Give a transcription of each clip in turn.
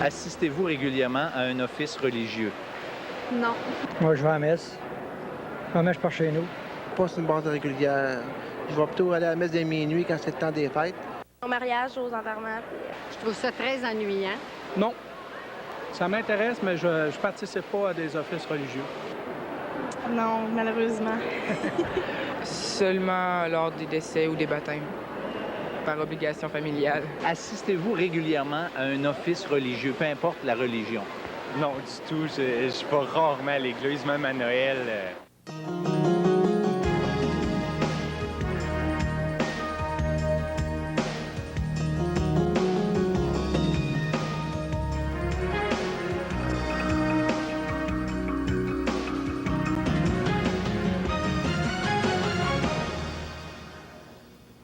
Assistez-vous régulièrement à un office religieux? Non. Moi, je vais à la messe. Je vais à la messe par chez nous. Pas sur une base régulière. Je vais plutôt aller à la messe de minuit quand c'est le temps des fêtes. Au mariage, aux enterrements. Je trouve ça très ennuyant. Non. Ça m'intéresse, mais je ne participe pas à des offices religieux. Non, malheureusement. Seulement lors des décès ou des baptêmes, par obligation familiale. Assistez-vous régulièrement à un office religieux, peu importe la religion? Non, du tout. Je vais rarement à l'église, même à Noël.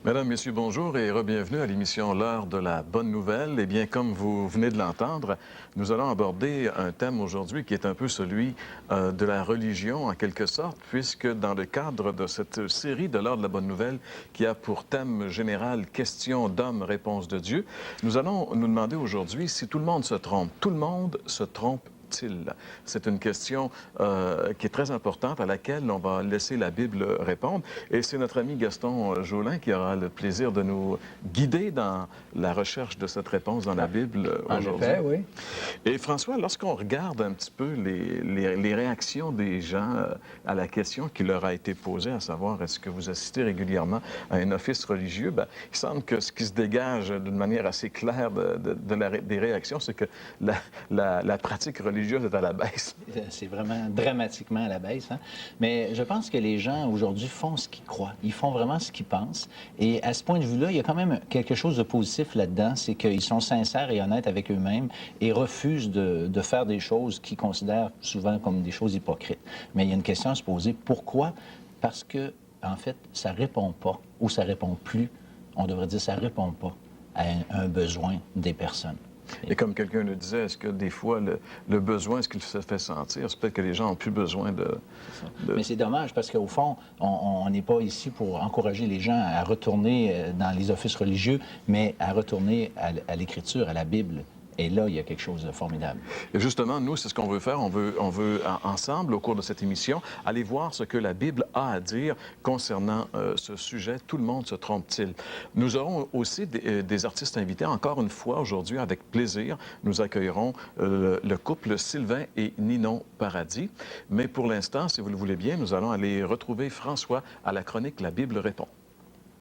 Mesdames, Messieurs, bonjour et re-bienvenue à l'émission L'heure de la bonne nouvelle. Eh bien, comme vous venez de l'entendre, nous allons aborder un thème aujourd'hui qui est un peu celui de la religion, en quelque sorte, puisque dans le cadre de cette série de l'heure de la bonne nouvelle, qui a pour thème général « Questions d'hommes, réponses de Dieu », nous allons nous demander aujourd'hui si tout le monde se trompe. Tout le monde se trompe. C'est une question qui est très importante, à laquelle on va laisser la Bible répondre. Et c'est notre ami Gaston Jolin qui aura le plaisir de nous guider dans la recherche de cette réponse dans la Bible aujourd'hui. En effet, oui. Et François, lorsqu'on regarde un petit peu les réactions des gens à la question qui leur a été posée, à savoir est-ce que vous assistez régulièrement à un office religieux, bien, il semble que ce qui se dégage d'une manière assez claire des réactions, c'est que la pratique religieuse est à la baisse. C'est vraiment dramatiquement à la baisse. Hein? Mais je pense que les gens aujourd'hui font ce qu'ils croient. Ils font vraiment ce qu'ils pensent. Et à ce point de vue-là, il y a quand même quelque chose de positif là-dedans, c'est qu'ils sont sincères et honnêtes avec eux-mêmes et refusent de faire des choses qu'ils considèrent souvent comme des choses hypocrites. Mais il y a une question à se poser. Pourquoi? Parce que, en fait, ça répond pas, ou ça répond plus, on devrait dire ça répond pas à un besoin des personnes. Et comme quelqu'un le disait, est-ce que des fois, le besoin, est-ce qu'il se fait sentir? C'est peut-être que les gens n'ont plus besoin de... Mais c'est dommage parce qu'au fond, on n'est pas ici pour encourager les gens à retourner dans les offices religieux, mais à retourner à l'Écriture, à la Bible. Et là, il y a quelque chose de formidable. Et justement, nous, c'est ce qu'on veut faire. On veut ensemble, au cours de cette émission, aller voir ce que la Bible a à dire concernant ce sujet. Tout le monde se trompe-t-il? Nous aurons aussi des artistes invités. Encore une fois, aujourd'hui, avec plaisir, nous accueillerons le couple Sylvain et Ninon Paradis. Mais pour l'instant, si vous le voulez bien, nous allons aller retrouver François à la chronique La Bible répond.